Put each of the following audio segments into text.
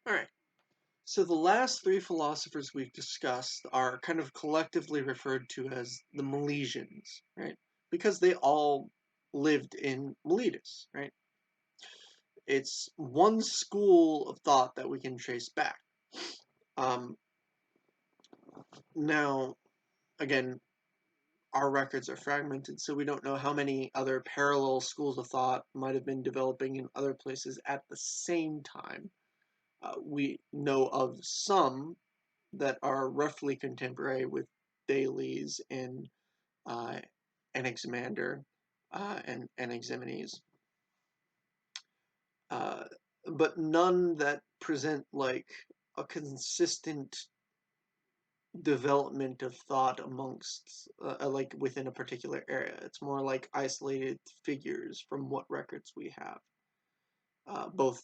All right. So the last three philosophers we've discussed are kind of collectively referred to as the Milesians, right? Because they all lived in Miletus, right? It's one school of thought that we can trace back. Um, Now, again, our records are fragmented, so we don't know how many other parallel schools of thought might have been developing in other places at the same time. We know of some that are roughly contemporary with Thales and uh, Anaximander and Anaximenes, uh, but none that present like a consistent development of thought amongst like within a particular area. It's more like isolated figures from what records we have, both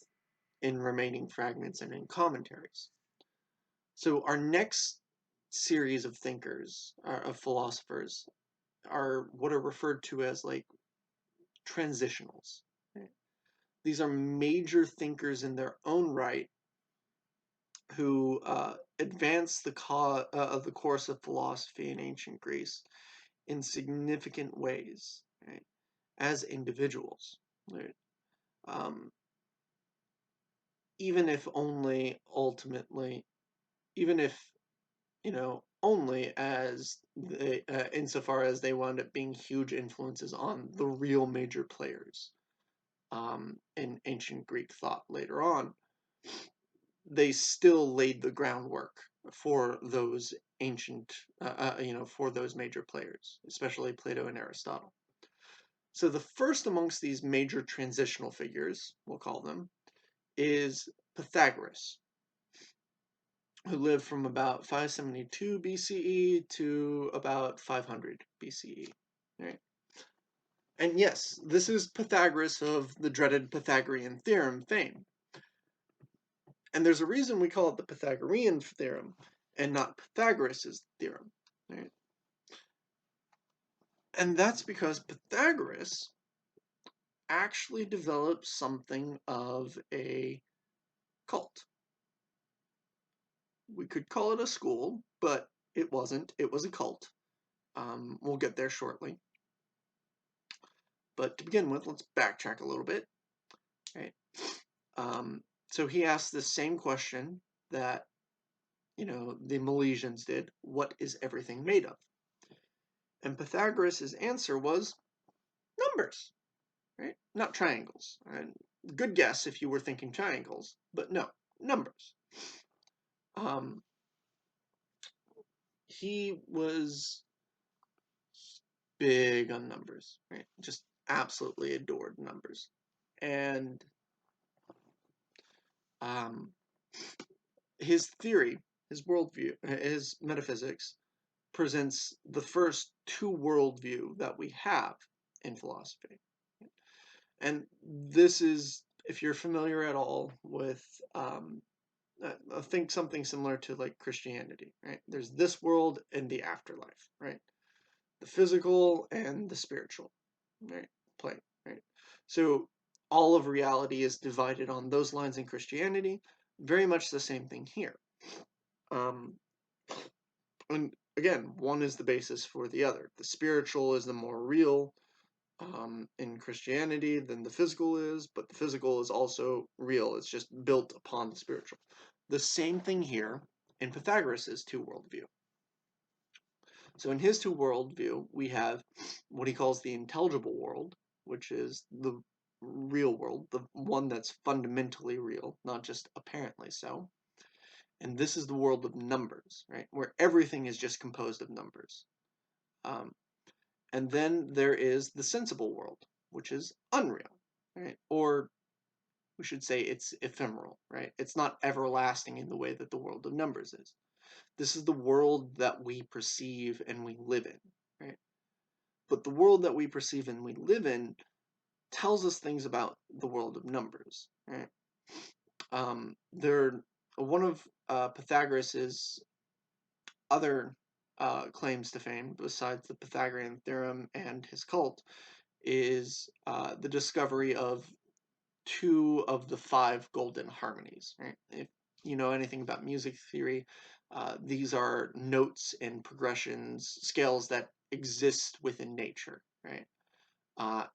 in remaining fragments and in commentaries. So our next series of thinkers, of philosophers, are what are referred to as like transitionals. Right? These are major thinkers in their own right who advance the course of philosophy in ancient Greece in significant ways, right? As individuals, right? Um, even if only ultimately, even if only as they, insofar as they wound up being huge influences on the real major players in ancient Greek thought later on, they still laid the groundwork for those ancient, for those major players, especially Plato and Aristotle. So the first amongst these major transitional figures, we'll call them, is Pythagoras, who lived from about 572 BCE to about 500 BCE. Right? And yes, this is Pythagoras of the dreaded Pythagorean theorem fame. And there's a reason we call it the Pythagorean theorem and not Pythagoras' theorem. Right? And that's because Pythagoras actually developed something of a cult. We could call it a school, but it wasn't. It was a cult. We'll get there shortly. But to begin with, let's backtrack a little bit. Right? So he asked the same question that the Milesians did: "What is everything made of?" And Pythagoras' answer was numbers, right? Not triangles. And good guess if you were thinking triangles, but no, numbers. Um, he was big on numbers, right? Just absolutely adored numbers. And um, his theory, his worldview, his metaphysics presents the first two worldview that we have in philosophy. And this is, if you're familiar at all with, I think something similar to like Christianity, right? There's this world and the afterlife, right? The physical and the spiritual, right? Plane, right? So all of reality is divided on those lines in Christianity. Very much the same thing here. Um, and again, one is the basis for the other. The spiritual is the more real in Christianity than the physical is, but the physical is also real. It's just built upon the spiritual. The same thing here in Pythagoras' two worldview. So in his two worldview, we have what he calls the intelligible world, which is the real world, the one that's fundamentally real, not just apparently so. And this is the world of numbers, right? Where everything is just composed of numbers. Um, and then there is the sensible world, which is unreal, right? Or we should say it's ephemeral, right? It's not everlasting in the way that the world of numbers is. This is the world that we perceive and we live in, right? But the world that we perceive and we live in tells us things about the world of numbers, right? They're one of Pythagoras's other claims to fame, besides the Pythagorean theorem and his cult, is the discovery of two of the five golden harmonies. Right? you know anything about music theory, these are notes and progressions, scales that exist within nature, right?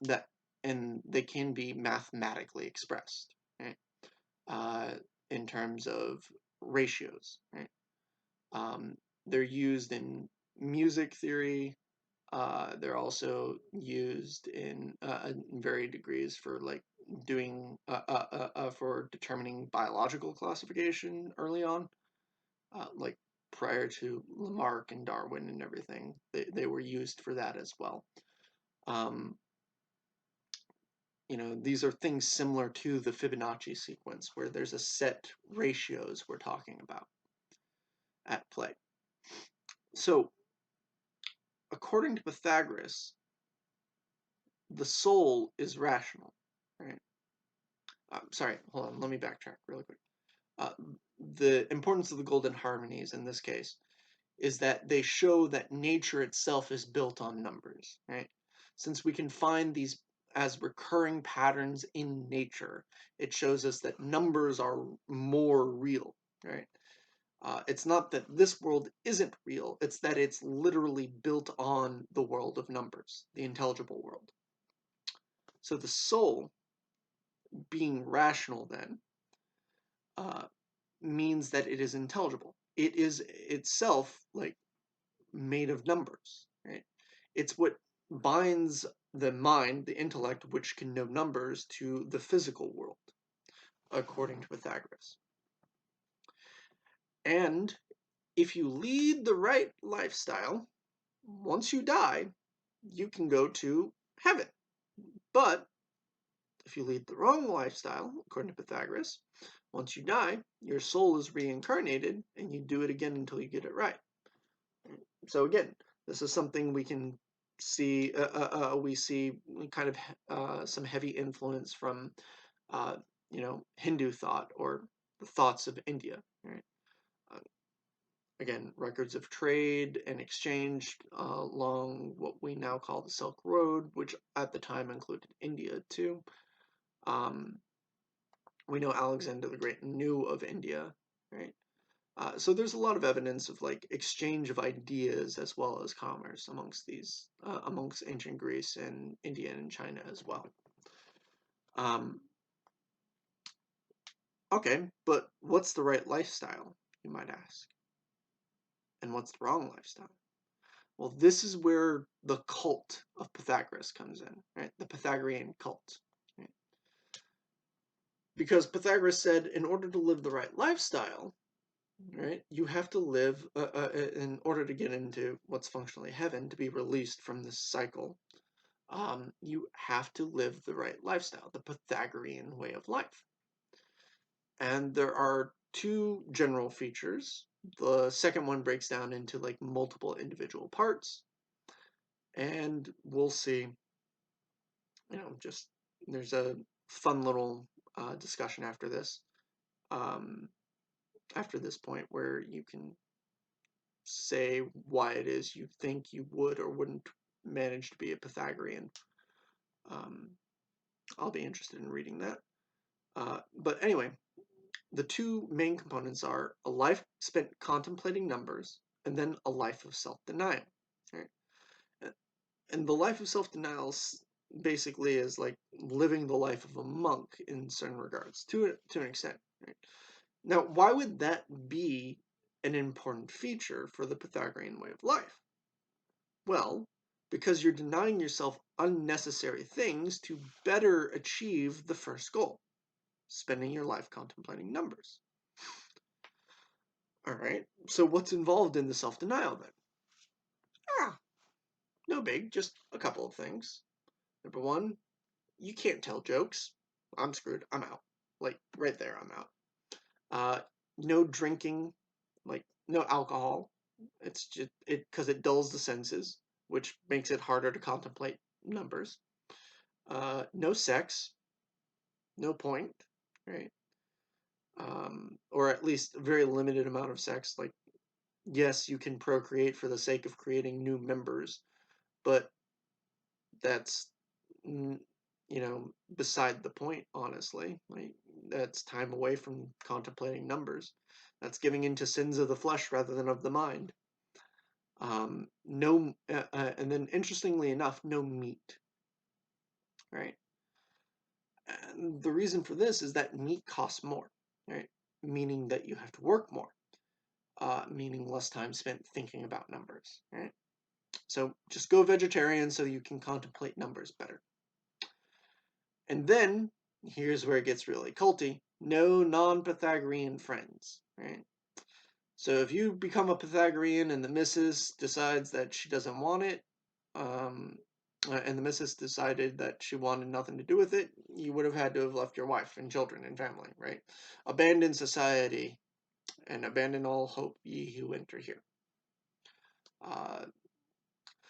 That and they can be mathematically expressed, right? Uh, in terms of ratios, right? Um, they're used in music theory. They're also used in varying degrees for like doing for determining biological classification early on, like prior to Lamarck and Darwin and everything. They were used for that as well. Um, these are things similar to the Fibonacci sequence where there's a set ratios we're talking about at play. So, according to Pythagoras, the soul is rational, right? Sorry, hold on, let me backtrack really quick. Uh, the importance of the golden harmonies in this case is that they show that nature itself is built on numbers, right? Since we can find these as recurring patterns in nature, it shows us that numbers are more real, right? It's not that this world isn't real, it's that it's literally built on the world of numbers, the intelligible world. So the soul, being rational then, uh, means that it is intelligible. It is itself like made of numbers, right? It's what binds the mind, the intellect, which can know numbers, to the physical world, according to Pythagoras. And if you lead the right lifestyle, once you die, you can go to heaven. But if you lead the wrong lifestyle, according to Pythagoras, once you die, your soul is reincarnated and you do it again until you get it right. So again, this is something we can see. We see kind of some heavy influence from, uh, Hindu thought or the thoughts of India. Right? Uh, Again, records of trade and exchange along what we now call the Silk Road, which at the time included India too. Um, we know Alexander the Great knew of India, right? So there's a lot of evidence of like exchange of ideas as well as commerce amongst ancient Greece and India and China as well. Um, okay, but what's the right lifestyle, you might ask? And what's the wrong lifestyle? Well, this is where the cult of Pythagoras comes in, right? The Pythagorean cult. Right? Because Pythagoras said in order to live the right lifestyle, right, you have to live, in order to get into what's functionally heaven, to be released from this cycle, you have to live the right lifestyle, the Pythagorean way of life. And there are two general features. The second one breaks down into like multiple individual parts. And we'll see, just there's a fun little discussion um, after this point where you can say why it is you think you would or wouldn't manage to be a Pythagorean. Um, I'll be interested in reading that. But anyway, the two main components are a life spent contemplating numbers and then a life of self-denial. Right? And the life of self-denial basically is like living the life of a monk in certain regards, to an extent. Right? Now, why would that be an important feature for the Pythagorean way of life? Well, because you're denying yourself unnecessary things to better achieve the first goal, spending your life contemplating numbers. All right, so what's involved in the self-denial then? No big, just a couple of things. Number one, you can't tell jokes. I'm screwed. I'm out. Like, right there, I'm out. Uh, no drinking, like, no alcohol. It's just, because it dulls the senses, which makes it harder to contemplate numbers. No sex, no point, right? Or at least a very limited amount of sex. Like, yes, you can procreate for the sake of creating new members, but that's, beside the point, honestly. Like, That's time away from contemplating numbers. That's giving into sins of the flesh rather than of the mind. No, and then interestingly enough, no meat, right? And the reason for this is that meat costs more, right? Meaning that you have to work more, meaning less time spent thinking about numbers, right? So just go vegetarian so you can contemplate numbers better. And then here's where it gets really culty. No non-Pythagorean friends, right? So if you become a Pythagorean and the missus decides that she doesn't want it, and the missus decided that she wanted nothing to do with it, you would have had to have left your wife and children and family, right? Abandon society and abandon all hope, ye who enter here.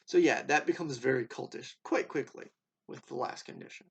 So yeah, that becomes very cultish quite quickly with the last condition.